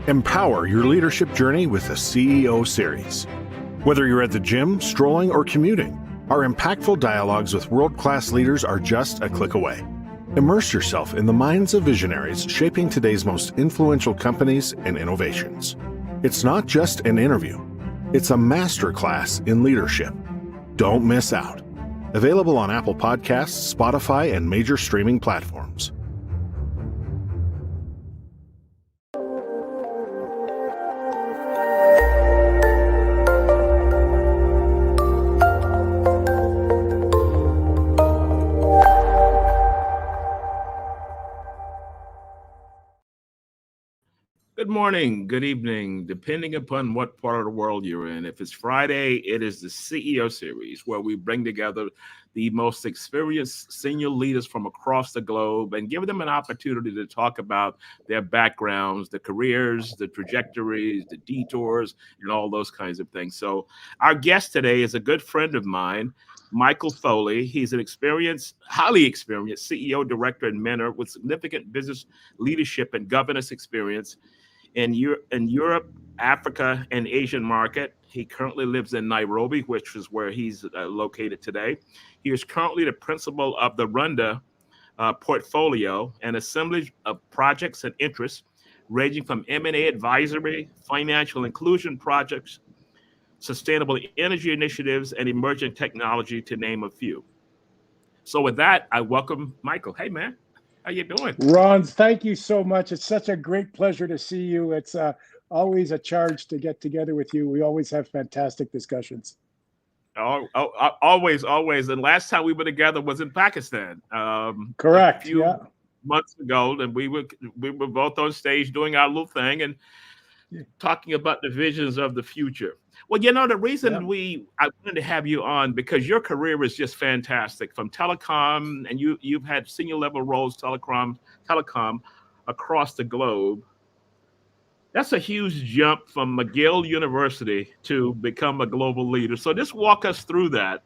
Empower your leadership journey with the CEO Series. Whether you're at the gym, strolling, or commuting, our impactful dialogues with world-class leaders are just a click away. Immerse yourself in the minds of visionaries shaping today's most influential companies and innovations. It's not just an interview. It's a masterclass in leadership. Don't miss out. Available on Apple Podcasts, Spotify, and major streaming platforms. Good morning, good evening, depending upon what part of the world you're in. If it's Friday, it is the CEO Series, where we bring together the most experienced senior leaders from across the globe and give them an opportunity to talk about their backgrounds, the careers, the trajectories, the detours, and all those kinds of things. So our guest today is a good friend of mine, Michael Foley. He's an highly experienced CEO, director, and mentor with significant business leadership and governance experience in Europe, Africa, and Asian market. He currently lives in Nairobi, which is where he's located today. He is currently the principal of the Runda Portfolio, an assemblage of projects and interests ranging from M&A advisory, financial inclusion projects, sustainable energy initiatives, and emerging technology, to name a few. So with that, I welcome Michael. Hey, man. How you doing? Ron, thank you so much. It's such a great pleasure to see you. It's always a charge to get together with you. We always have fantastic discussions. Always. And last time we were together was in Pakistan. Correct. A few months ago, and we were both on stage doing our little thing and talking about the visions of the future. Well, the reason I wanted to have you on, because your career is just fantastic, from telecom, and you've had senior level roles telecom across the globe. That's a huge jump from McGill University to become a global leader. So just walk us through that.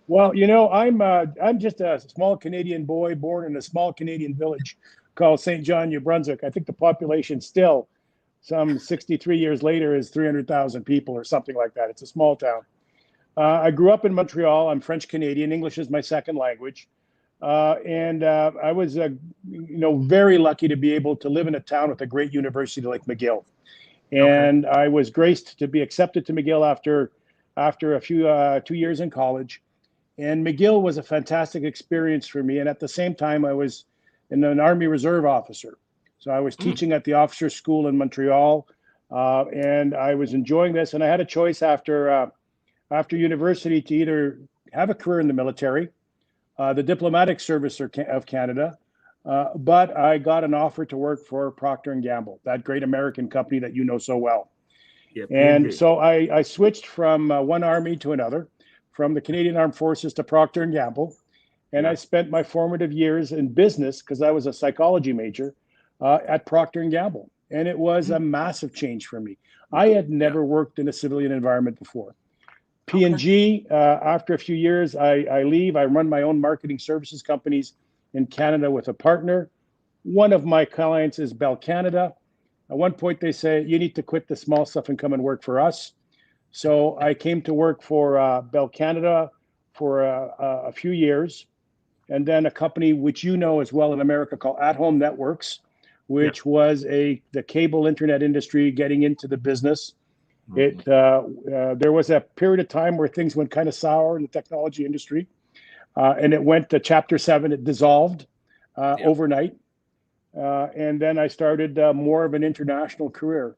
Well, I'm just a small Canadian boy born in a small Canadian village called St. John, New Brunswick. I think the population still, some 63 years later, is 300,000 people or something like that. It's a small town. I grew up in Montreal. I'm French Canadian. English is my second language. I was, very lucky to be able to live in a town with a great university like McGill. And I was graced to be accepted to McGill after a few 2 years in college. And McGill was a fantastic experience for me. And at the same time, I was an Army Reserve officer. So I was teaching at the officers' school in Montreal, and I was enjoying this. And I had a choice after university to either have a career in the military, the diplomatic service of Canada, but I got an offer to work for Procter & Gamble, that great American company that you know so well. Yep, and so I switched from one army to another, from the Canadian Armed Forces to Procter & Gamble. And I spent my formative years in business, because I was a psychology major, at Procter & Gamble. And it was a massive change for me. I had never worked in a civilian environment before. P&G, after a few years, I leave. I run my own marketing services companies in Canada with a partner. One of my clients is Bell Canada. At one point, they say, you need to quit the small stuff and come and work for us. So I came to work for Bell Canada for a few years. And then a company which you know as well in America called At Home Networks, which was the cable internet industry getting into the business. There was a period of time where things went kind of sour in the technology industry, and it went to Chapter 7. It dissolved overnight, and then I started more of an international career,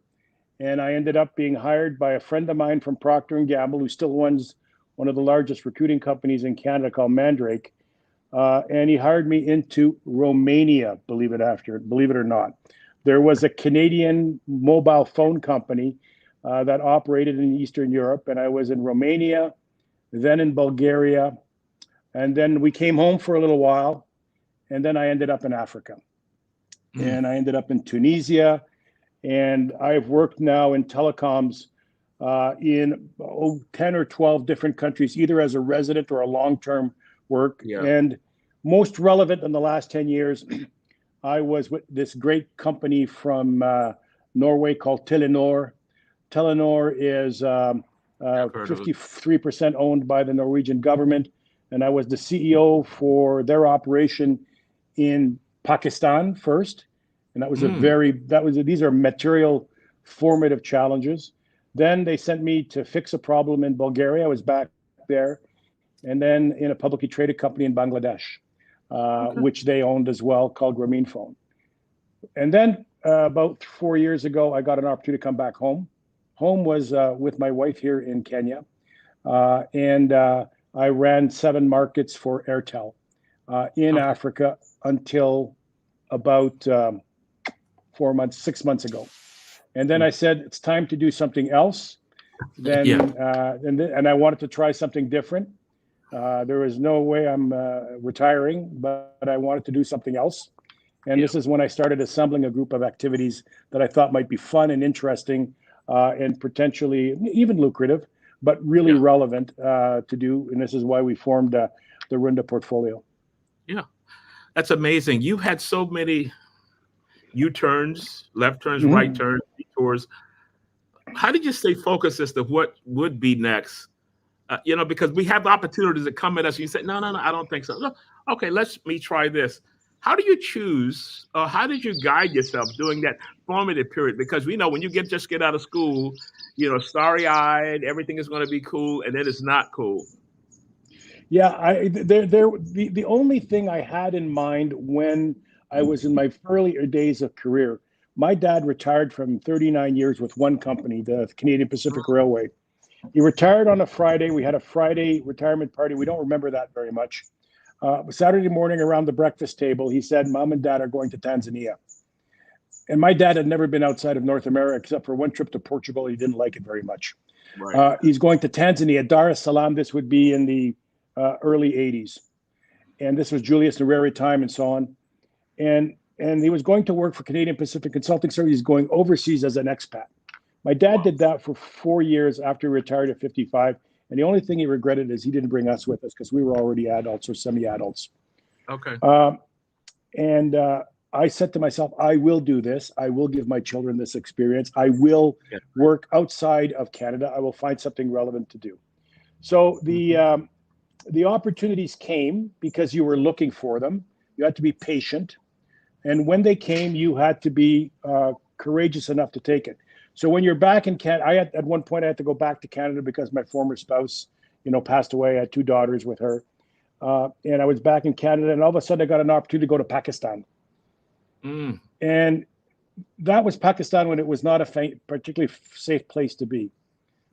and I ended up being hired by a friend of mine from Procter & Gamble, who still runs one of the largest recruiting companies in Canada called Mandrake. And he hired me into Romania, believe it or not. There was a Canadian mobile phone company that operated in Eastern Europe, and I was in Romania, then in Bulgaria, and then we came home for a little while, and then I ended up in Africa. And I ended up in Tunisia, and I've worked now in telecoms in 10 or 12 different countries, either as a resident or a long-term work. And most relevant in the last 10 years, I was with this great company from Norway called Telenor. Telenor is I've heard of it. 53% owned by the Norwegian government, and I was the CEO for their operation in Pakistan first, and that was these are material formative challenges. Then they sent me to fix a problem in Bulgaria. I was back there, and then in a publicly traded company in Bangladesh, which they owned as well, called Grameenphone. And then about 4 years ago, I got an opportunity to come back home. Home was with my wife here in Kenya, and I ran 7 markets for Airtel in Africa until about 6 months ago. And then I said, it's time to do something else. And I wanted to try something different. There was no way I'm retiring, but I wanted to do something else. And this is when I started assembling a group of activities that I thought might be fun and interesting and potentially even lucrative, but really relevant to do. And this is why we formed the Runda Portfolio. Yeah. That's amazing. You've had so many U-turns, left turns, right turns, detours. How did you stay focused as to what would be next? Because we have opportunities that come at us. And you say, no, I don't think so. No, okay, let me try this. How do you choose, or how did you guide yourself during that formative period? Because we know when you just get out of school, starry-eyed, everything is going to be cool, and then it's not cool. Yeah, the only thing I had in mind when I was in my earlier days of career, my dad retired from 39 years with one company, the Canadian Pacific Railway. He retired on a Friday. We had a Friday retirement party. We don't remember that very much. Saturday morning around the breakfast table, he said, Mom and Dad are going to Tanzania. And my dad had never been outside of North America except for one trip to Portugal. He didn't like it very much. Right. He's going to Tanzania, Dar es Salaam. This would be in the early 80s. And this was Julius Nyerere time and so on. And he was going to work for Canadian Pacific Consulting Service. He's going overseas as an expat. My dad did that for 4 years after he retired at 55. And the only thing he regretted is he didn't bring us with us because we were already adults or semi-adults. Okay. I said to myself, I will do this. I will give my children this experience. I will work outside of Canada. I will find something relevant to do. So the opportunities came because you were looking for them. You had to be patient. And when they came, you had to be courageous enough to take it. So when you're back in Canada, at one point I had to go back to Canada because my former spouse, passed away. I had 2 daughters with her. And I was back in Canada, and all of a sudden I got an opportunity to go to Pakistan. And that was Pakistan when it was not a particularly safe place to be.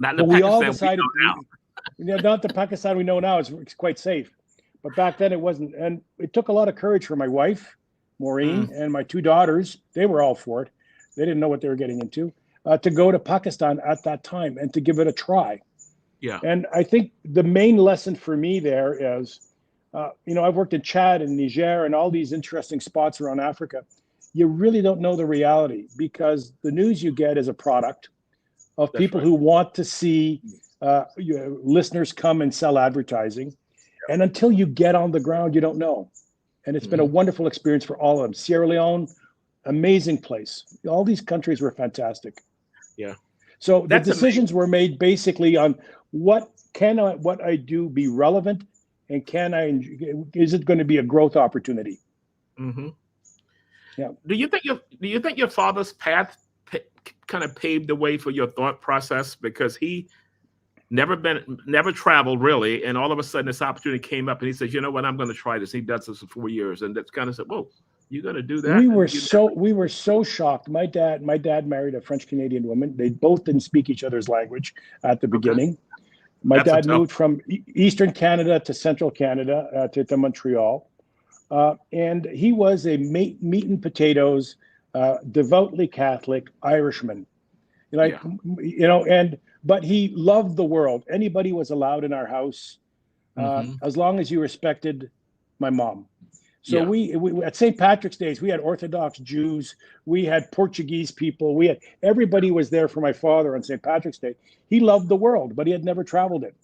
Not the Pakistan we know now. Not the Pakistan we know now. It's quite safe. But back then it wasn't. And it took a lot of courage for my wife, Maureen, and my 2 daughters. They were all for it. They didn't know what they were getting into. To go to Pakistan at that time and to give it a try. Yeah. And I think the main lesson for me there is, I've worked in Chad and Niger and all these interesting spots around Africa. You really don't know the reality because the news you get is a product of people who want to see listeners come and sell advertising. Yeah. And until you get on the ground, you don't know. And it's been a wonderful experience for all of them. Sierra Leone, amazing place. All these countries were fantastic. Yeah. So the decisions were made basically on what I do be relevant, and is it going to be a growth opportunity? Mm-hmm. Yeah. Do you think your father's path kind of paved the way for your thought process, because he never traveled really, and all of a sudden this opportunity came up, and he says, "You know what? I'm going to try this." He does this for 4 years, and that's kind of said, "Whoa, you're going to do that?" We were so shocked. My dad married a French Canadian woman. They both didn't speak each other's language at the beginning. My dad moved from Eastern Canada to Central Canada to Montreal, and he was a meat and potatoes, devoutly Catholic Irishman. But he loved the world. Anybody was allowed in our house, as long as you respected my mom. So we at St. Patrick's Days, we had Orthodox Jews, we had Portuguese people, everybody was there for my father on St. Patrick's Day. He loved the world, but he had never traveled it.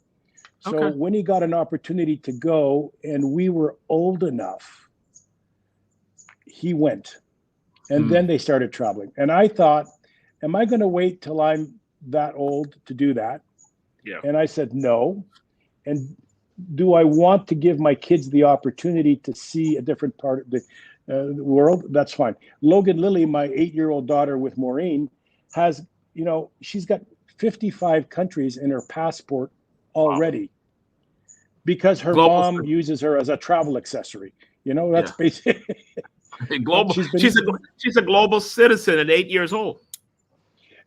So when he got an opportunity to go, and we were old enough, he went. And then they started traveling. And I thought, am I going to wait till I'm that old to do that? Yeah. And I said, no. And do I want to give my kids the opportunity to see a different part of the world? That's fine. Logan Lilly, my 8-year-old daughter with Maureen, has, she's got 55 countries in her passport already because her Global mom uses her as a travel accessory. That's Yeah. basically global. She's a global citizen at 8 years old.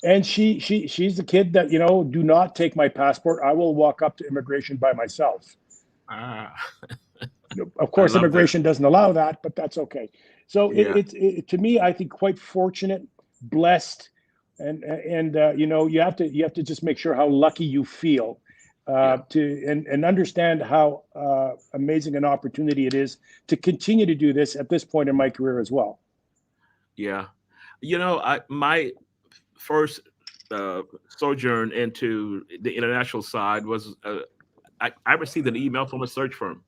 And she's the kid that, do not take my passport. I will walk up to immigration by myself. Of course, immigration doesn't allow that, but that's okay. So it to me, I think quite fortunate, blessed, and you have to just make sure how lucky you feel and understand how amazing an opportunity it is to continue to do this at this point in my career as well. Yeah, my first sojourn into the international side was I received an email from a search firm,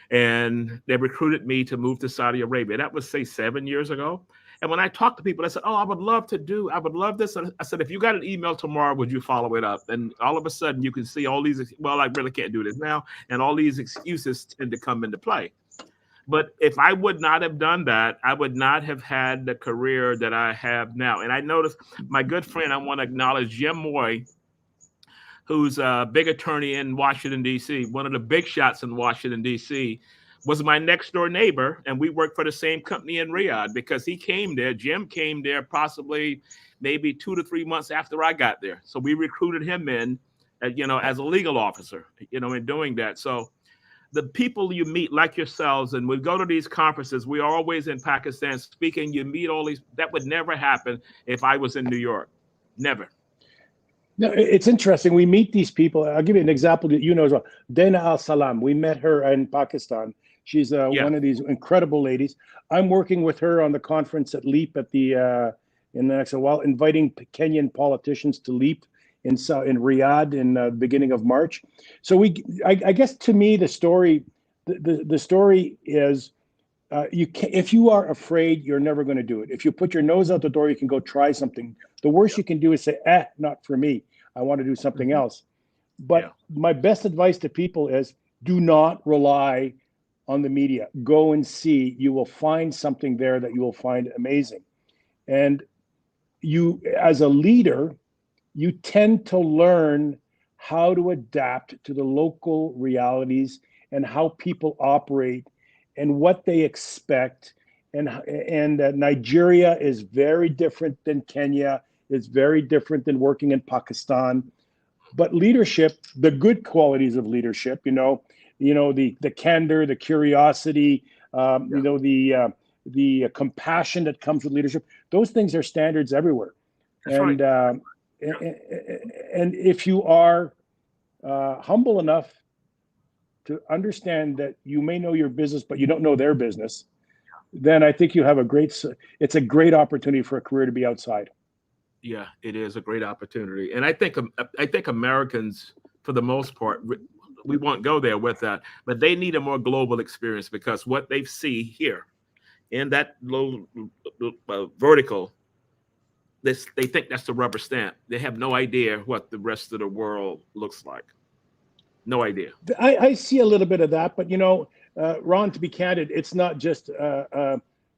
and they recruited me to move to Saudi Arabia. That was, say, 7 years ago. And when I talked to people, I said, "Oh, I would love this." And I said, "If you got an email tomorrow, would you follow it up?" And all of a sudden, you can see all these. Well, I really can't do this now, and all these excuses tend to come into play. But if I would not have done that, I would not have had the career that I have now. And I noticed my good friend, I want to acknowledge Jim Moy, who's a big attorney in Washington, D.C., one of the big shots in Washington, D.C., was my next door neighbor. And we worked for the same company in Riyadh because he came there. Jim came there possibly maybe 2 to 3 months after I got there. So we recruited him in, as a legal officer, in doing that. So the people you meet like yourselves, and we go to these conferences, we're always in Pakistan speaking, you meet all these, that would never happen if I was in New York. Never. No, it's interesting. We meet these people. I'll give you an example that as well. Dana Al-Salam, we met her in Pakistan. She's one of these incredible ladies. I'm working with her on the conference at LEAP in the next while, inviting Kenyan politicians to LEAP in Riyadh in the beginning of March. So I guess to me the story is if you are afraid, you're never going to do it. If you put your nose out the door, you can go try something. The worst you can do is say, not for me. I want to do something else. But my best advice to people is do not rely on the media. Go and see. You will find something there that you will find amazing. And you, as a leader, you tend to learn how to adapt to the local realities and how people operate and what they expect. And Nigeria is very different than Kenya. It's very different than working in Pakistan. But leadership, the good qualities of leadership, the candor, the curiosity, the compassion that comes with leadership, those things are standards everywhere. That's and right. And if you are humble enough to understand that you may know your business, but you don't know their business, then I think you have it's a great opportunity for a career to be outside. Yeah, it is a great opportunity. And I think Americans, for the most part, we won't go there with that, but they need a more global experience because what they see here in that low vertical, they think that's the rubber stamp. They have no idea what the rest of the world looks like. No idea. I see a little bit of that, but Ron, to be candid, it's not just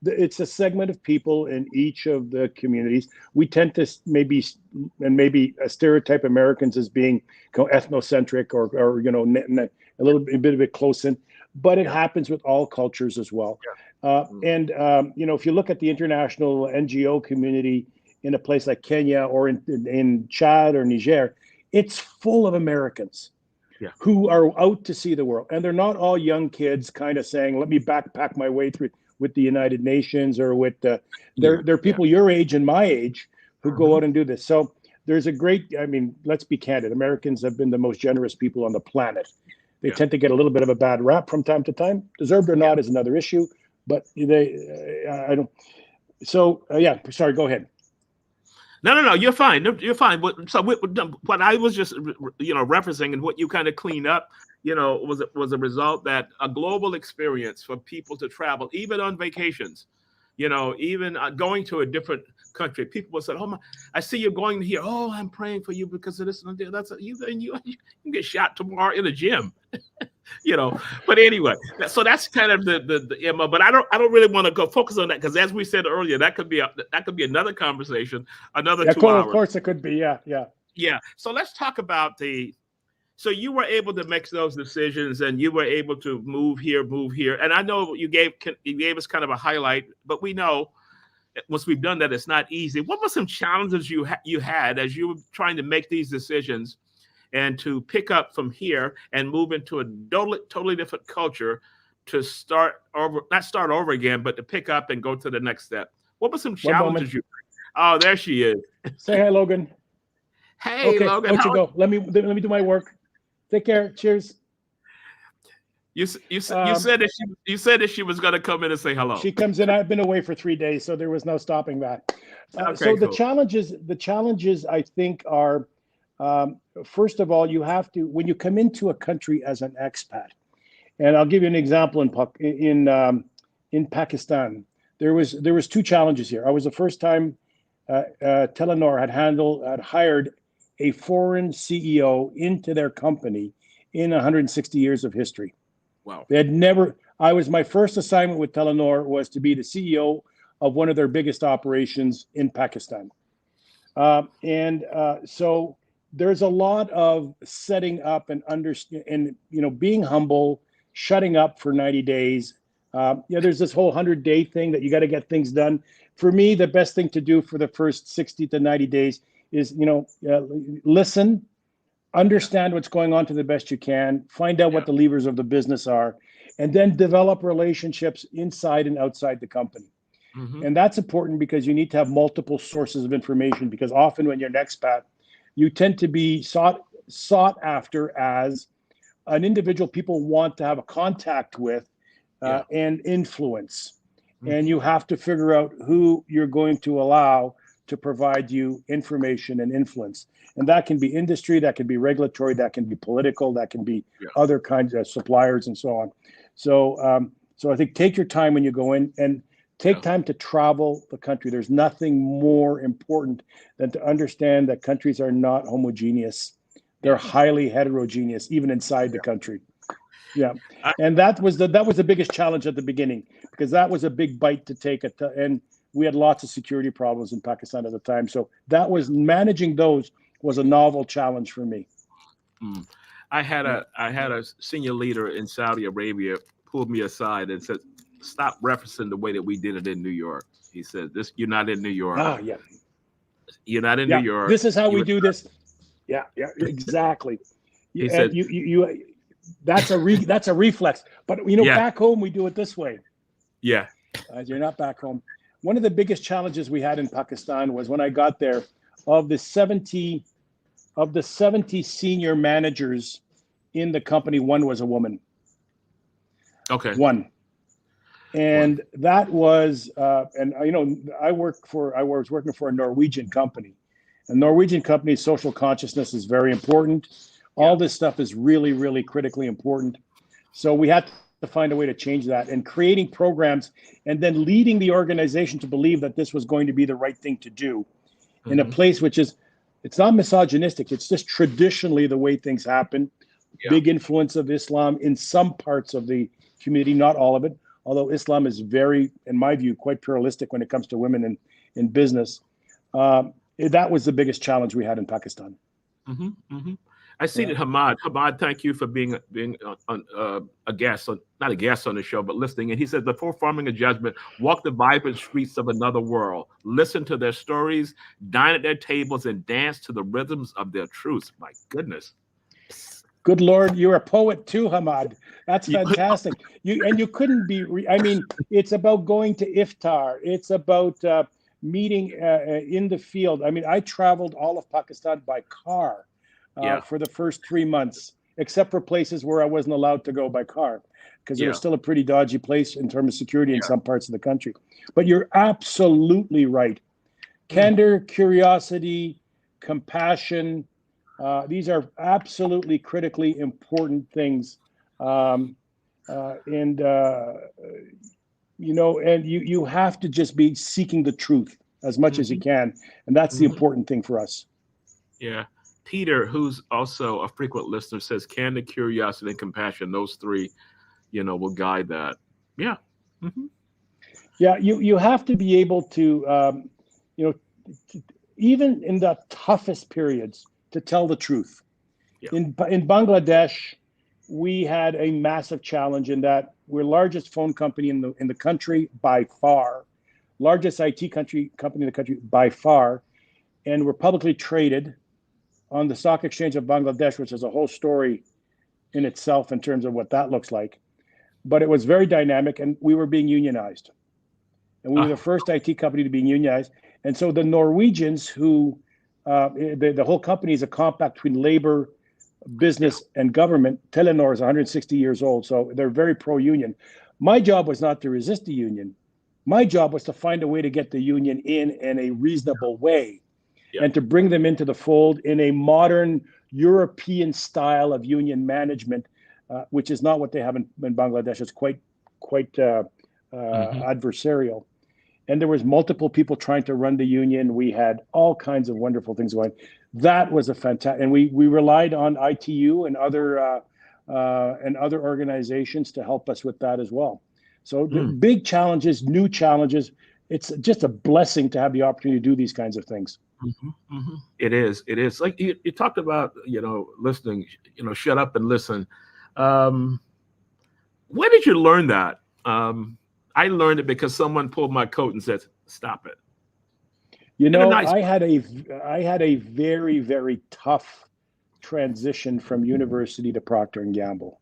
it's a segment of people in each of the communities. We tend to maybe stereotype Americans as being ethnocentric or a little bit of it close in, but it happens with all cultures as well. And if you look at the international NGO community in a place like Kenya or in Chad or Niger, it's full of Americans who are out to see the world. And they're not all young kids kind of saying, let me backpack my way through with the United Nations or with they're people your age and my age who go out and do this. So there's let's be candid. Americans have been the most generous people on the planet. They tend to get a little bit of a bad rap from time to time. Deserved or not is another issue, but I don't. So sorry, go ahead. No, you're fine. You're fine. So what I was just, referencing and what you kind of cleaned up, was a result that a global experience for people to travel, even on vacations, even going to a different country, people will say, "Oh my, I see you're going here. Oh, I'm praying for you because of this and that." That's you can get shot tomorrow in a gym, But anyway, so that's kind of the MO. But I don't really want to go focus on that because, as we said earlier, that could be another conversation, another Yeah, 2 hours. of course it could be. Yeah. So let's talk about So you were able to make those decisions, and you were able to move here. And I know you gave us kind of a highlight, but we know once we've done that, it's not easy. What were some challenges you had as you were trying to make these decisions and to pick up from here and move into a totally different culture to not start over again, but to pick up and go to the next step? What were some challenges you? Oh, there she is. Say hi, Logan. Hey, okay, Logan. Why don't you go? Let me do my work. Take care. Cheers. You said that she was going to come in and say hello. She comes in. I've been away for 3 days, so there was no stopping that. Okay, so cool. the challenges I think are, first of all, you have to, when you come into a country as an expat, and I'll give you an example in Pakistan. There was 2 challenges here. I was the first time Telenor had hired a foreign CEO into their company in 160 years of history. Wow. They had my first assignment with Telenor was to be the CEO of one of their biggest operations in Pakistan. So there's a lot of setting up and being humble, shutting up for 90 days. There's this whole 100-day thing that you got to get things done. For me, the best thing to do for the first 60 to 90 days is, listen, understand what's going on to the best you can, find out what the levers of the business are, and then develop relationships inside and outside the company. Mm-hmm. And that's important because you need to have multiple sources of information, because often when you're an expat, you tend to be sought after as an individual people want to have a contact with and influence. Mm-hmm. And you have to figure out who you're going to allow to provide you information and influence. And that can be industry, that can be regulatory, that can be political, that can be other kinds of suppliers and so on. So I think take your time when you go in, and take time to travel the country. There's nothing more important than to understand that countries are not homogeneous. They're highly heterogeneous, even inside the country. Yeah. And that was the biggest challenge at the beginning, because that was a big bite to take. And we had lots of security problems in Pakistan at the time. So managing those was a novel challenge for me. I had a senior leader in Saudi Arabia pulled me aside and said, "Stop referencing the way that we did it in New York." He said, "You're not in New York. You're not in New York. This is how we do this." Yeah, exactly. He said, that's a reflex. But back home we do it this way. Yeah. You're not back home. One of the biggest challenges we had in Pakistan was when I got there, of the 70 senior managers in the company, one was a woman. Okay. One. And that was, I was working for a Norwegian company. A Norwegian company's social consciousness is very important. All this stuff is really, really critically important. So we had to find a way to change that, and creating programs and then leading the organization to believe that this was going to be the right thing to do in a place which it's not misogynistic. It's just traditionally the way things happen. Big influence of Islam in some parts of the community, not all of it. Although Islam is very, in my view, quite pluralistic when it comes to women in business. That was the biggest challenge we had in Pakistan. Mm-hmm, mm-hmm. I see that Hamad. Hamad, thank you for being a guest, not a guest on the show, but listening. And he said, before forming a judgment, walk the vibrant streets of another world, listen to their stories, dine at their tables, and dance to the rhythms of their truths. My goodness. Good Lord, you're a poet too, Hamad. That's fantastic. You couldn't be. It's about going to iftar. It's about meeting in the field. I traveled all of Pakistan by car. For the first 3 months, except for places where I wasn't allowed to go by car, because it was still a pretty dodgy place in terms of security in some parts of the country. But you're absolutely right. Candor, curiosity, compassion, these are absolutely critically important things. and you have to just be seeking the truth as much as you can, and that's the important thing for us. Yeah. Peter, who's also a frequent listener, says candor, curiosity, and compassion. Those three, will guide that. Yeah. Yeah, you have to be able to, even in the toughest periods, to tell the truth. Yeah. In Bangladesh, we had a massive challenge in that we're largest phone company in the country by far, largest IT company in the country by far, and we're publicly traded on the stock exchange of Bangladesh, which is a whole story in itself in terms of what that looks like. But it was very dynamic, and we were being unionized. And we were the first IT company to be unionized. And so the Norwegians, who the whole company is a compact between labor, business, and government. Telenor is 160 years old, so they're very pro-union. My job was not to resist the union. My job was to find a way to get the union in a reasonable way, and to bring them into the fold in a modern European style of union management, which is not what they have in Bangladesh. It's quite adversarial. And there was multiple people trying to run the union. We had all kinds of wonderful things going. That was a fantastic, and we relied on ITU and other organizations to help us with that as well. So the big challenges, new challenges. It's just a blessing to have the opportunity to do these kinds of things. It is. It is. Like you talked about, listening. Shut up and listen. Where did you learn that? I learned it because someone pulled my coat and said, "Stop it." I had a very, very tough transition from university to Procter & Gamble.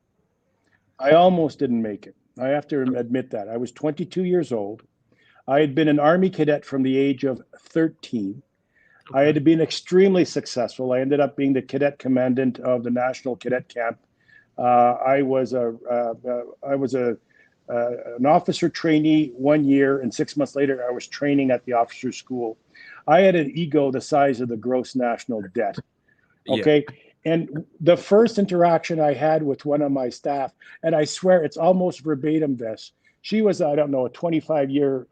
I almost didn't make it. I have to admit that. I was 22 years old. I had been an Army cadet from the age of 13. I had been extremely successful. I ended up being the cadet commandant of the National Cadet Camp. I was an officer trainee 1 year, and 6 months later, I was training at the officer school. I had an ego the size of the gross national debt. Okay. Yeah. And the first interaction I had with one of my staff, and I swear it's almost verbatim this, she was, I don't know, a 25-year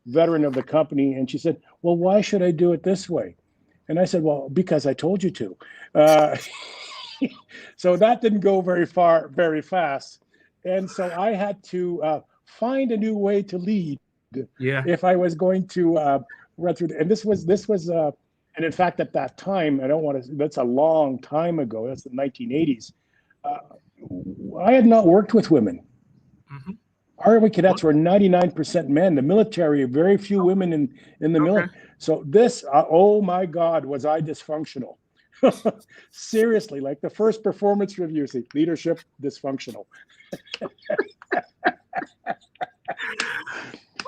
veteran of the company. And she said, "Well, why should I do it this way?" And I said, "Well, because I told you to." So that didn't go very far, very fast. And so I had to find a new way to lead if I was going to run through. And this was, and in fact, at that time, that's a long time ago. That's the 1980s. I had not worked with women. Army cadets were 99% men. The military, very few women in the military. So this, oh my God, was I dysfunctional. Seriously, like the first performance review, see, leadership dysfunctional.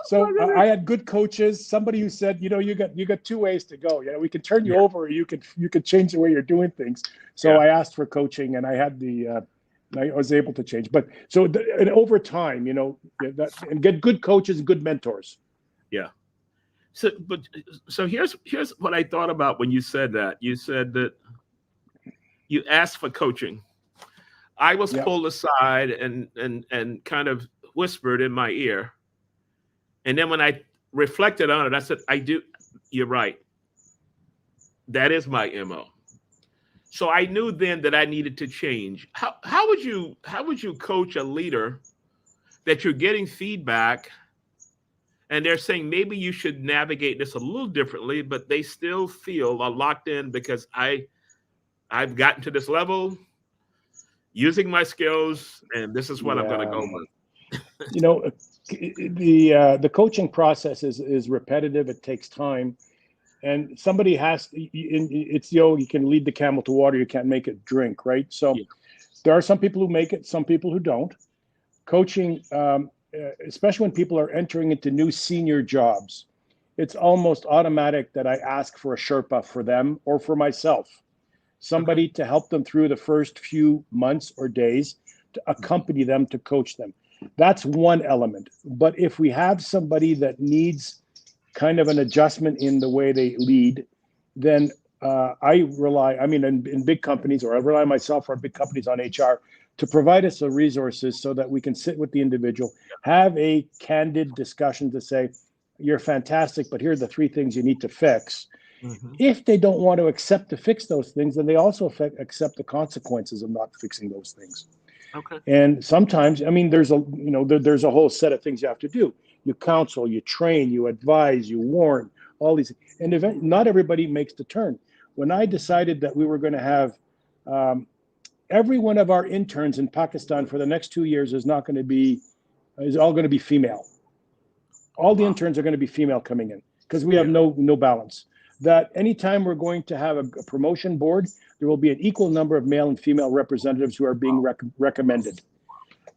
So I had good coaches. Somebody who said, you got two ways to go. We can turn you over, or you could change the way you're doing things. So I asked for coaching, and I had I was able to change. But so and over time, and get good coaches and good mentors. Yeah. So here's what I thought about when you said that. You said that you asked for coaching. I was pulled aside and kind of whispered in my ear. And then when I reflected on it, I said, you're right. That is my MO. So I knew then that I needed to change. How would you coach a leader that you're getting feedback and they're saying maybe you should navigate this a little differently, but they still feel locked in because I've gotten to this level using my skills, and this is what I'm going to go with. The coaching process is repetitive. It takes time, and somebody has to. It's you can lead the camel to water. You can't make it drink, right? So there are some people who make it, some people who don't. Coaching, especially when people are entering into new senior jobs, it's almost automatic that I ask for a Sherpa for them or for myself. Somebody to help them through the first few months or days, to accompany them, to coach them. That's one element. But if we have somebody that needs kind of an adjustment in the way they lead, then in big companies, or I rely myself or big companies on HR to provide us the resources so that we can sit with the individual, have a candid discussion to say, you're fantastic, but here are the 3 things you need to fix. Mhm. If they don't want to accept to fix those things, then they also accept the consequences of not fixing those things. Okay. And sometimes, there's there's a whole set of things you have to do. You counsel, you train, you advise, you warn, all these, and not everybody makes the turn. When I decided that we were going to have every one of our interns in Pakistan for the next 2 years is all going to be female. All the interns are going to be female coming in because we have no balance. That anytime we're going to have a promotion board, there will be an equal number of male and female representatives who are being recommended.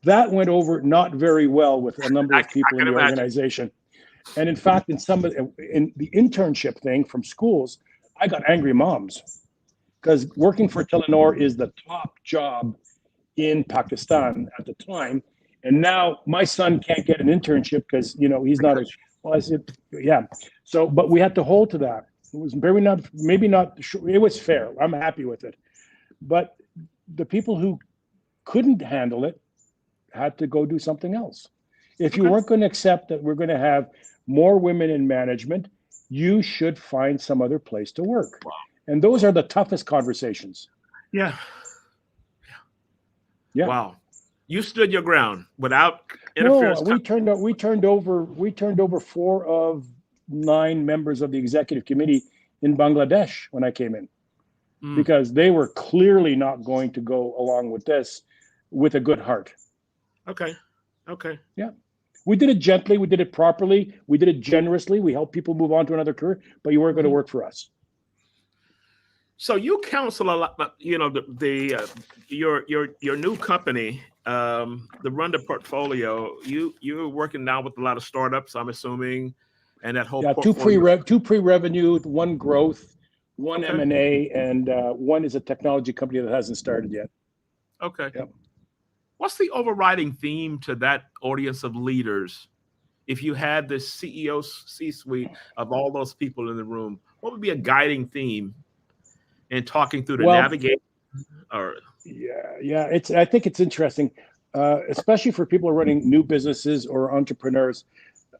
That went over not very well with a number of people in the organization. And in fact, in the internship thing from schools, I got angry moms because working for Telenor is the top job in Pakistan at the time. And now my son can't get an internship because, he's not well, I said, yeah. So, but we had to hold to that. It was maybe not, it was fair. I'm happy with it. But the people who couldn't handle it had to go do something else. If you weren't going to accept that we're going to have more women in management, you should find some other place to work. Wow. And those are the toughest conversations. Yeah. Wow. You stood your ground without interference. No, we turned over 4 of 9 members of the executive committee in Bangladesh when I came in, because they were clearly not going to go along with this with a good heart. Okay. Yeah. We did it gently. We did it properly. We did it generously. We helped people move on to another career, but you weren't going to work for us. So you counsel a lot, your new company, the Runda Portfolio. You're working now with a lot of startups, I'm assuming, and that whole portfolio. two pre-revenue, 1 growth, 1 M&A, and 1 is a technology company that hasn't started yet. Okay. Yep. What's the overriding theme to that audience of leaders? If you had the CEO C-suite of all those people in the room, what would be a guiding theme in talking through the navigation? Or I think it's interesting, especially for people who are running new businesses or entrepreneurs.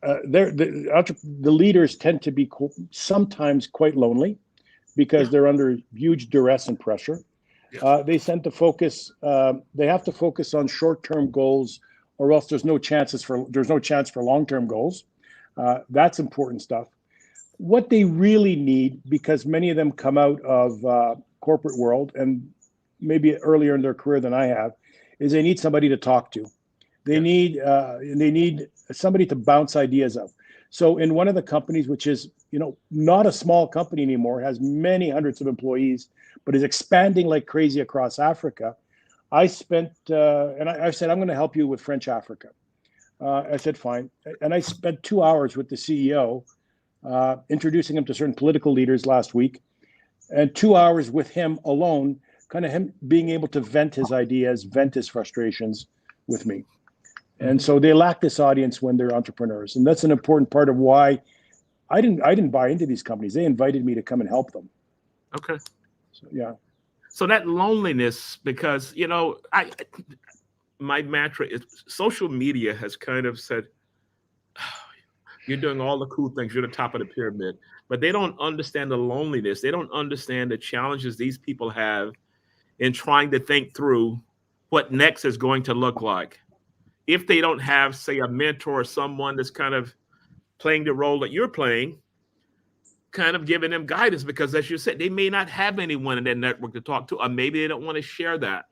The leaders tend to be sometimes quite lonely because they're under huge duress and pressure. They tend to focus. They have to focus on short-term goals, or else there's no chance for long-term goals. That's important stuff. What they really need, because many of them come out of corporate world and maybe earlier in their career than I have, is they need somebody to talk to. They need somebody to bounce ideas off. So in one of the companies, which is not a small company anymore, has many hundreds of employees, but is expanding like crazy across Africa, I spent and I said, I'm going to help you with French Africa. I said, fine. And I spent 2 hours with the CEO, introducing him to certain political leaders last week, and 2 hours with him alone, kind of him being able to vent his ideas, vent his frustrations with me. And so they lack this audience when they're entrepreneurs. And that's an important part of why I didn't buy into these companies. They invited me to come and help them. Okay. So, yeah. So that loneliness, because, my mantra is social media has kind of said, you're doing all the cool things. You're the top of the pyramid, but they don't understand the loneliness. They don't understand the challenges these people have in trying to think through what next is going to look like. If they don't have, say, a mentor or someone that's kind of playing the role that you're playing, kind of giving them guidance, because as you said, they may not have anyone in their network to talk to, or maybe they don't want to share that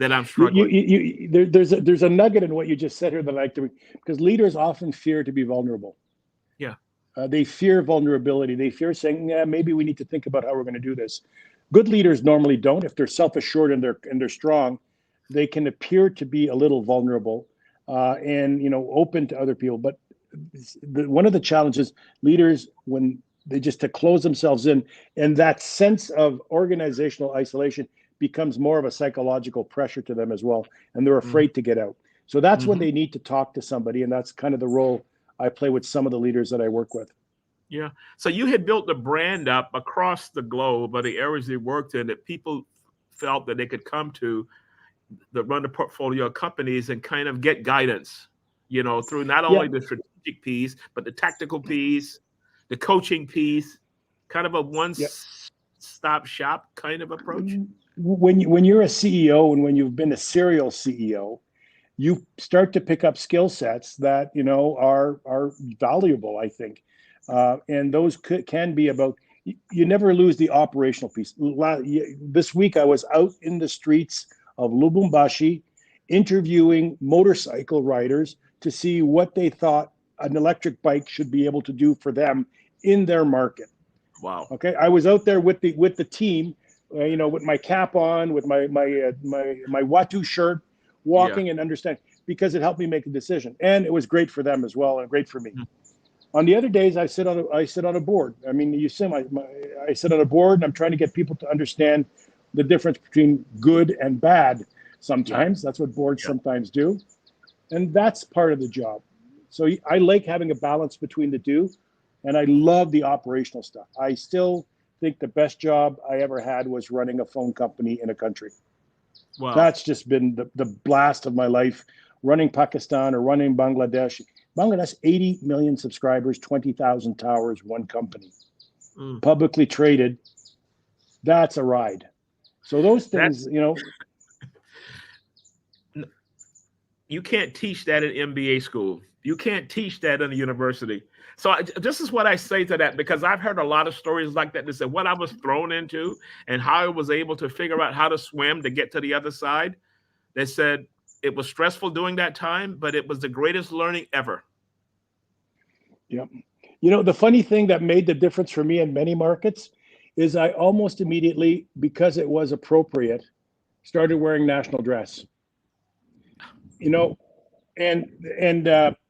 I'm struggling. There's a nugget in what you just said here that I like to, because leaders often fear to be vulnerable. Yeah. They fear vulnerability. They fear saying, maybe we need to think about how we're going to do this. Good leaders normally don't. If they're self-assured and they're strong, they can appear to be a little vulnerable and open to other people. But one of the challenges leaders, when they just to close themselves in, and that sense of organizational isolation becomes more of a psychological pressure to them as well, and they're afraid to get out. So that's when they need to talk to somebody, and that's kind of the role I play with some of the leaders that I work with. Yeah. So you had built the brand up across the globe, or the areas they worked in, that people felt that they could come to the Runda Portfolio companies and kind of get guidance, through not Yeah, only the strategic piece, but the tactical piece, the coaching piece, kind of a yeah. one-stop shop kind of approach. When you're a CEO and when you've been a serial CEO, you start to pick up skill sets that are valuable, I think, and those can be about. You never lose the operational piece. This week, I was out in the streets of Lubumbashi interviewing motorcycle riders to see what they thought an electric bike should be able to do for them in their market. Wow. Okay, I was out there with the team, with my cap on, with my Watu shirt, Yeah. walking and understanding, because it helped me make a decision, and it was great for them as well, and great for me. Mm. On the other days, I sit on a board. I mean, you see, I sit on a board, and I'm trying to get people to understand the difference between good and bad. Sometimes that's what boards sometimes do, and that's part of the job. So I like having a balance between the two, and I love the operational stuff. I still think the best job I ever had was running a phone company in a country. Wow. That's just been the blast of my life, running Pakistan or running Bangladesh. Bangladesh, 80 million subscribers, 20,000 towers, one company, publicly traded. That's a ride. So those things, you can't teach that in MBA school. You can't teach that in a university. So this is what I say to that, because I've heard a lot of stories like that. They said what I was thrown into and how I was able to figure out how to swim to get to the other side. They said it was stressful during that time, but it was the greatest learning ever. Yep. The funny thing that made the difference for me in many markets is I almost immediately, because it was appropriate, started wearing national dress.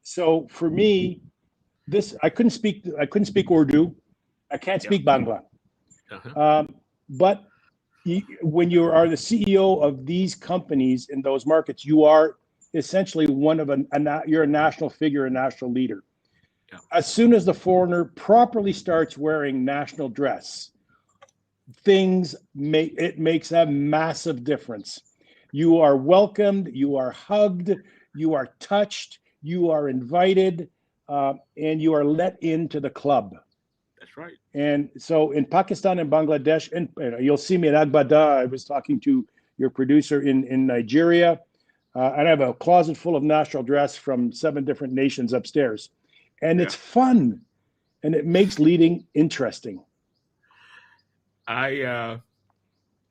So for me, I couldn't speak Urdu. I can't speak Bangla. But when you are the CEO of these companies in those markets, you are essentially you're a national figure, a national leader. Yeah. As soon as the foreigner properly starts wearing national dress, it makes a massive difference. You are welcomed, you are hugged, you are touched, you are invited, and you are let into the club. That's right. And so in Pakistan and Bangladesh, and you'll see me at Agbada. I was talking to your producer in Nigeria, and I have a closet full of national dress from 7 different nations upstairs. And it's fun, and it makes leading interesting. I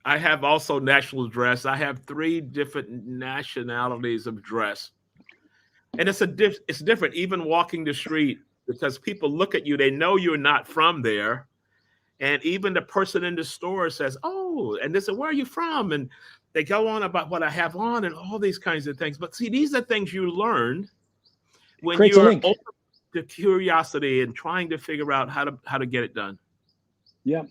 have also national dress. I have 3 different nationalities of dress, and it's different. Even walking the street, because people look at you, they know you're not from there, and even the person in the store says, "Oh," and they say, "Where are you from?" And they go on about what I have on and all these kinds of things. But see, these are things you learn when you're open to curiosity and trying to figure out how to get it done. Yeah.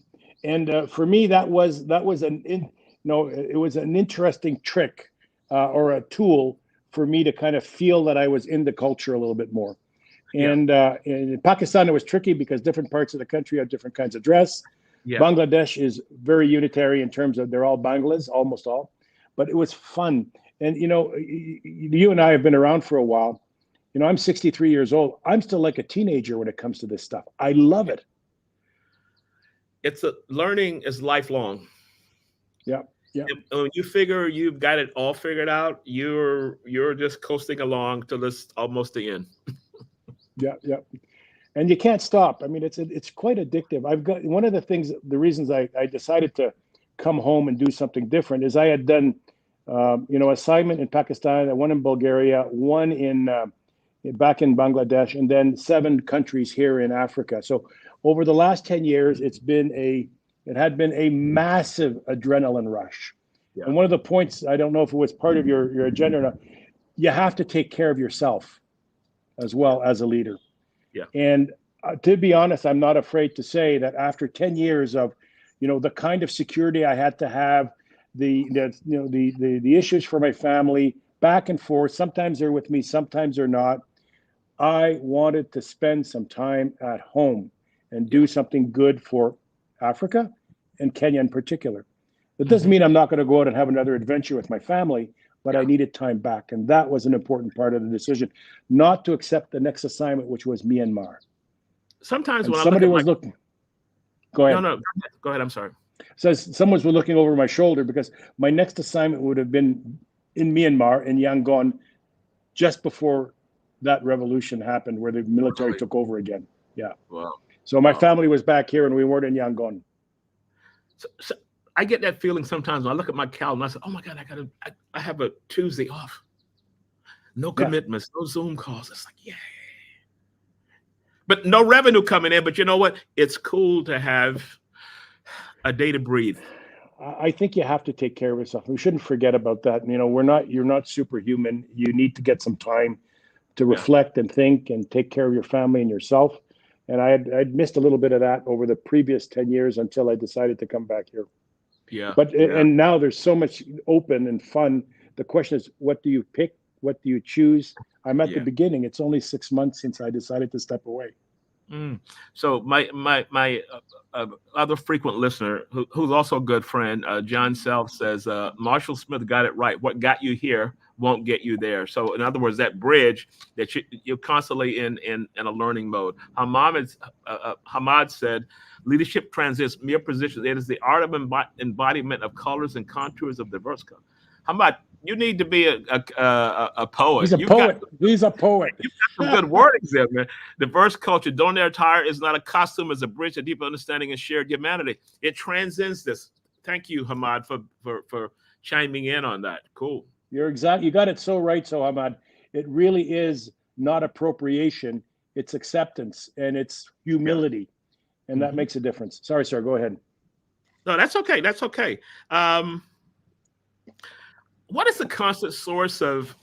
And for me, it was an interesting trick or a tool for me to kind of feel that I was in the culture a little bit more. And in Pakistan, it was tricky because different parts of the country have different kinds of dress. Yeah. Bangladesh is very unitary in terms of they're all Banglas, almost all, but it was fun. And, you and I have been around for a while. I'm 63 years old. I'm still like a teenager when it comes to this stuff. I love it. Learning is lifelong. Yeah. Yeah. When you figure you've got it all figured out, you're just coasting along till it's almost the end. Yeah. Yeah. And you can't stop. I mean, it's quite addictive. I've got one of the reasons I decided to come home and do something different is I had done, assignment in Pakistan, one in Bulgaria, one back in Bangladesh, and then 7 countries here in Africa. So over the last 10 years, it had been a massive adrenaline rush. Yeah. And one of the points, I don't know if it was part of your agenda or not, you have to take care of yourself as well as a leader. Yeah. And to be honest, I'm not afraid to say that after 10 years of, the kind of security I had to have, the issues for my family, back and forth, sometimes they're with me, sometimes they're not. I wanted to spend some time at home and do something good for Africa and Kenya in particular. That doesn't mean I'm not going to go out and have another adventure with my family, but I needed time back. And that was an important part of the decision, not to accept the next assignment, which was Myanmar. Sometimes And when somebody I look was looking, go ahead. No, go ahead. I'm sorry. So someone was looking over my shoulder because my next assignment would have been in Myanmar, in Yangon, just before that revolution happened where the military took over again. Yeah. Wow. So my family was back here and we weren't in Yangon. So I get that feeling sometimes when I look at my calendar and I say, oh my God, I have a Tuesday off. No commitments, no Zoom calls. It's like, yay. But no revenue coming in. But you know what? It's cool to have a day to breathe. I think you have to take care of yourself. We shouldn't forget about that. You know, you're not superhuman. You need to get some time to reflect and think and take care of your family and yourself. And I'd missed a little bit of that over the previous 10 years until I decided to come back here. Yeah. And now there's so much open and fun. The question is, what do you pick? What do you choose? I'm at the beginning. It's only 6 months since I decided to step away. So my other frequent listener, who's also a good friend, John Self, says Marshall Smith got it right. What got you here won't get you there. So in other words, that bridge that you're constantly in a learning mode. Hamad said, leadership transcends mere positions. It is the art of embodiment of colors and contours of diverse color. Hamad, you need to be a poet. He's a poet. He's a poet. You've got some good wordings there, man. Diverse culture, don't dare tire, is not a costume, it's a bridge, a deep understanding and shared humanity. It transcends this. Thank you, Hamad, for chiming in on that. Cool. You got it so right, so Hamad. It really is not appropriation, it's acceptance and it's humility. And that makes a difference. Sorry, sir, go ahead. No, that's okay. That's okay. What is the constant source of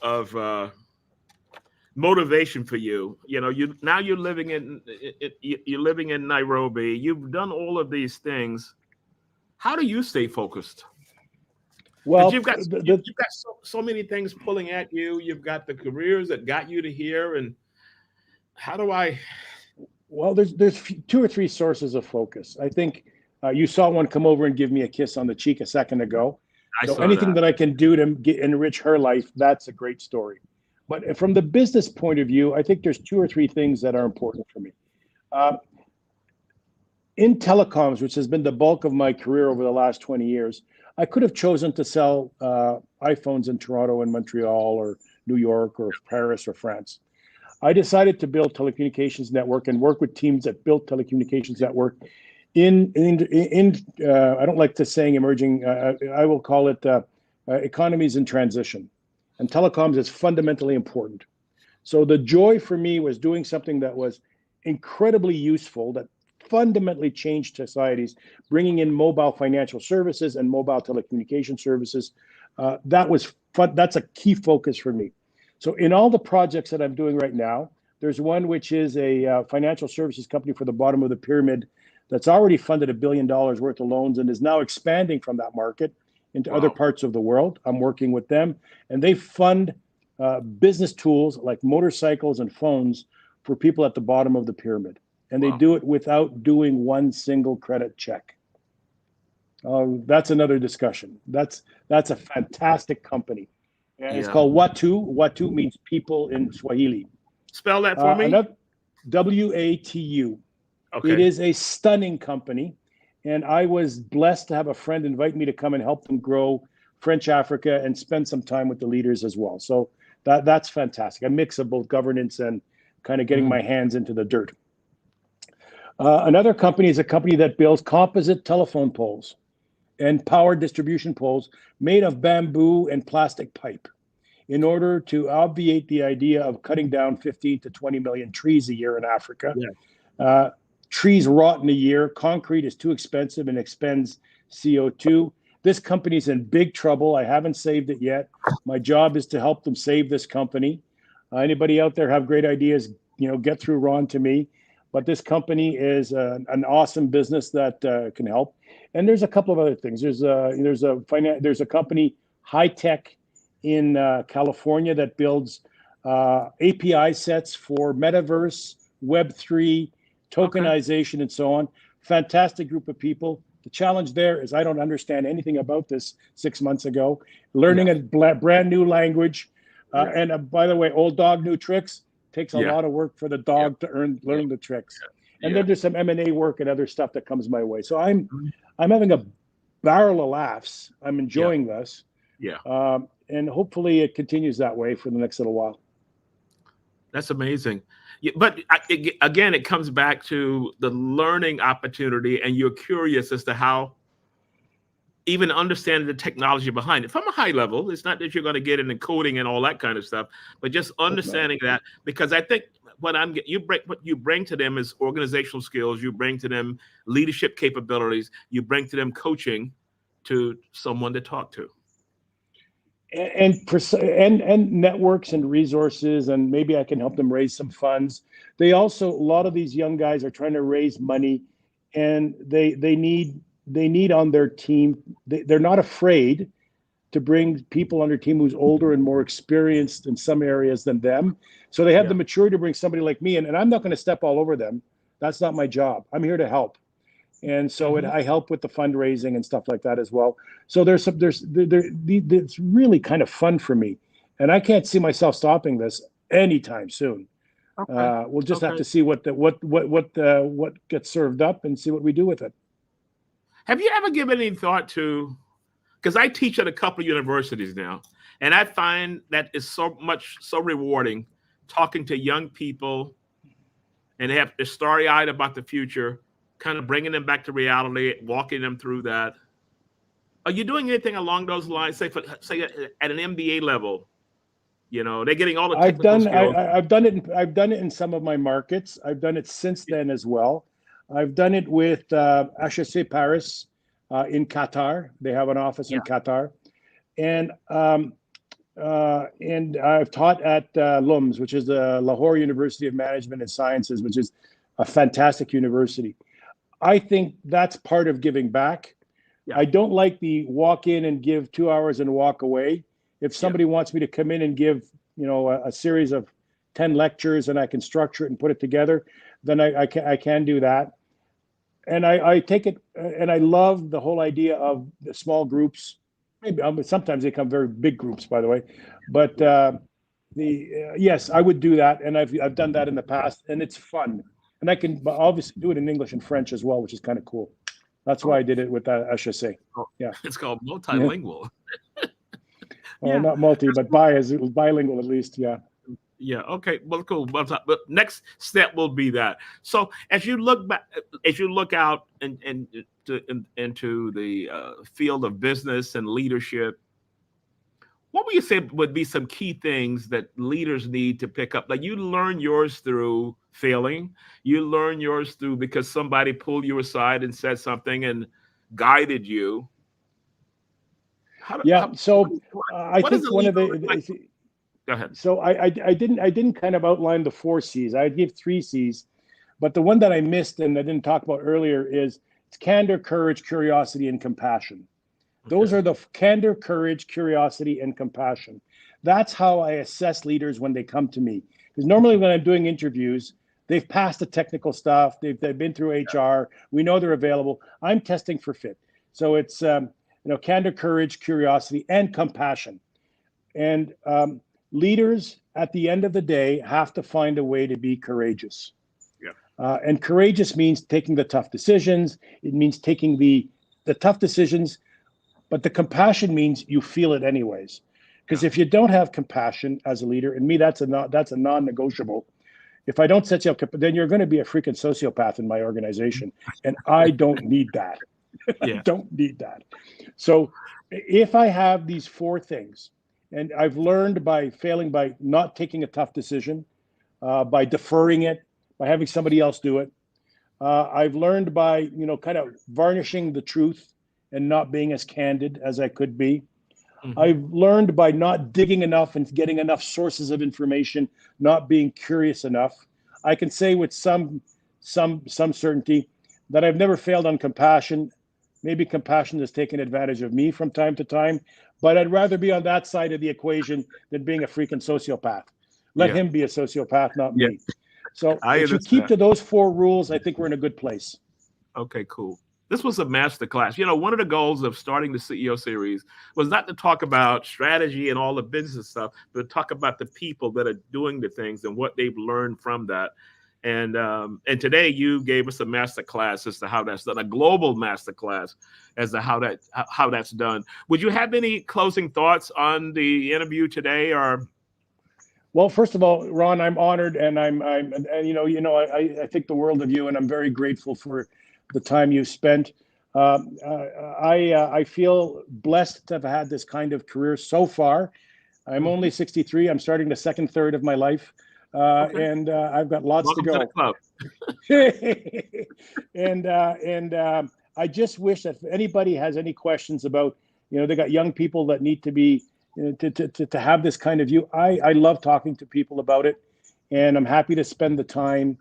motivation for you? You know, you're living in Nairobi. You've done all of these things. How do you stay focused? Well, you've got so many things pulling at you. You've got the careers that got you to here, and how do I? Well, there's 2 or 3 sources of focus. I think you saw one come over and give me a kiss on the cheek a second ago. So anything that I can do to enrich her life, that's a great story. But from the business point of view, I think there's 2 or 3 things that are important for me. In telecoms, which has been the bulk of my career over the last 20 years, I could have chosen to sell iPhones in Toronto and Montreal or New York or Paris or France. I decided to build telecommunications network and work with teams that built telecommunications network in I don't like to saying emerging, I will call it economies in transition. And telecoms is fundamentally important. So the joy for me was doing something that was incredibly useful, that fundamentally changed societies, bringing in mobile financial services and mobile telecommunication services. That was fun. That's a key focus for me. So in all the projects that I'm doing right now, there's one which is a financial services company for the bottom of the pyramid that's already funded $1 billion worth of loans and is now expanding from that market into other parts of the world. I'm working with them, and they fund business tools like motorcycles and phones for people at the bottom of the pyramid. And they do it without doing one single credit check. That's another discussion. That's a fantastic company. And it's called Watu. Watu means people in Swahili. Spell that for me. WATU. Okay. It is a stunning company. And I was blessed to have a friend invite me to come and help them grow French Africa and spend some time with the leaders as well. So that's fantastic. A mix of both governance and kind of getting my hands into the dirt. Another company is a company that builds composite telephone poles and power distribution poles made of bamboo and plastic pipe in order to obviate the idea of cutting down 15 to 20 million trees a year in Africa. Yeah. Trees rot in a year. Concrete is too expensive and expends CO2. This company's in big trouble. I haven't saved it yet. My job is to help them save this company. Anybody out there have great ideas, get through Ron to me. But this company is an awesome business that can help. And there's a couple of other things. There's a company, High Tech, in California that builds API sets for metaverse, Web3, tokenization, and so on. Fantastic group of people. The challenge there is I don't understand anything about this 6 months ago. Learning a brand new language. And by the way, old dog, new tricks takes a lot of work for the dog to learn the tricks. And then there's some M&A work and other stuff that comes my way. So I'm having a barrel of laughs. I'm enjoying this. And hopefully it continues that way for the next little while. That's amazing. But again, it comes back to the learning opportunity, and you're curious as to how even understanding the technology behind it from a high level. It's not that you're going to get into coding and all that kind of stuff, but just understanding that, because I think what you bring to them is organizational skills. You bring to them leadership capabilities. You bring to them coaching to someone to talk to. And networks and resources, and maybe I can help them raise some funds. A lot of these young guys are trying to raise money, and they need on their team. They're not afraid to bring people on their team who's older and more experienced in some areas than them. So they have the maturity to bring somebody like me in, and I'm not going to step all over them. That's not my job. I'm here to help. And so I help with the fundraising and stuff like that as well. So it's really kind of fun for me, and I can't see myself stopping this anytime soon. We'll just have to see what gets served up and see what we do with it. Have you ever given any thought to? Because I teach at a couple of universities now, and I find that it's so rewarding talking to young people, and they have they're starry-eyed about the future, kind of bringing them back to reality, walking them through that. Are you doing anything along those lines? Say at an MBA level, they're getting all the technical skills. I've done it in some of my markets. I've done it since then as well. I've done it with HEC Paris in Qatar. They have an office in Qatar, and I've taught at LUMS, which is the Lahore University of Management and Sciences, which is a fantastic university. I think that's part of giving back. I don't like the walk in and give 2 hours and walk away. If somebody wants me to come in and give, a series of 10 lectures and I can structure it and put it together, then I can do that. And I take it, and I love the whole idea of the small groups. Maybe sometimes they become very big groups, by the way. But yes, I would do that, and I've done that in the past, and it's fun. And I can obviously do it in English and French as well, which is kind of cool. That's why I did it with HEC. Yeah, it's called multilingual. Not multi, but bilingual at least. Yeah. Yeah. Okay. Well, cool. But next step will be that. So as you look back, as you look out into the field of business and leadership, what would you say would be some key things that leaders need to pick up? Like, you learn yours through failing. You learn yours through because somebody pulled you aside and said something and guided you. I think one of the. Go ahead. So I didn't kind of outline the 4 C's. I'd give 3 C's, but the one that I missed and I didn't talk about earlier is it's candor, courage, curiosity, and compassion. Those are the candor, courage, curiosity, and compassion. That's how I assess leaders when they come to me. Because normally when I'm doing interviews, they've passed the technical stuff. They've been through HR. We know they're available. I'm testing for fit. So it's candor, courage, curiosity, and compassion. And leaders at the end of the day have to find a way to be courageous. And courageous means taking the tough decisions. It means taking the tough decisions. But the compassion means you feel it anyways. Because if you don't have compassion as a leader, and me, that's a non-negotiable. If I don't set you up, then you're going to be a freaking sociopath in my organization. And I don't need that. I don't need that. So if I have these 4 things, and I've learned by failing, by not taking a tough decision, by deferring it, by having somebody else do it. I've learned by, kind of varnishing the truth and not being as candid as I could be. Mm-hmm. I've learned by not digging enough and getting enough sources of information, not being curious enough. I can say with some certainty that I've never failed on compassion. Maybe compassion has taken advantage of me from time to time, but I'd rather be on that side of the equation than being a freaking sociopath. Let him be a sociopath, not me. So I if you keep understand. to those 4 rules, I think we're in a good place. Okay, cool. This was a master class. You know, one of the goals of starting the CEO series was not to talk about strategy and all the business stuff, but to talk about the people that are doing the things and what they've learned from that. And today you gave us a master class as to how that's done, a global master class as to how that's done. Would you have any closing thoughts on the interview today, or? Well, first of all, Ron, I'm honored, and and I think the world of you, and I'm very grateful for the time you've spent. I feel blessed to have had this kind of career so far. I'm only 63. I'm starting the second third of my life, Okay. and I've got lots Welcome to to go. the club. and I just wish that if anybody has any questions about, they got young people that need to be to have this kind of view. I love talking to people about it, and I'm happy to spend the time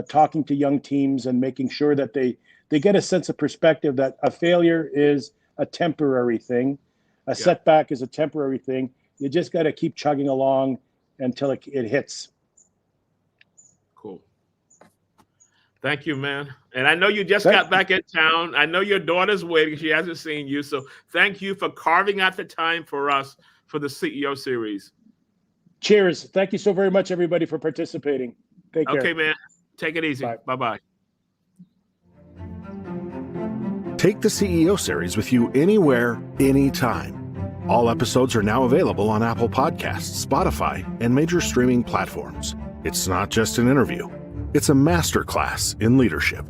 talking to young teams and making sure that they get a sense of perspective that a failure is a temporary thing, a setback is a temporary thing. You just got to keep chugging along until it hits. Cool. Thank you, man. And I know you just got back in town. I know your daughter's waiting. She hasn't seen you. So thank you for carving out the time for us for the CEO series. Cheers. Thank you so very much, everybody, for participating. Take care. Okay, man. Take it easy. Bye-bye. Take the CEO series with you anywhere, anytime. All episodes are now available on Apple Podcasts, Spotify, and major streaming platforms. It's not just an interview. It's a masterclass in leadership.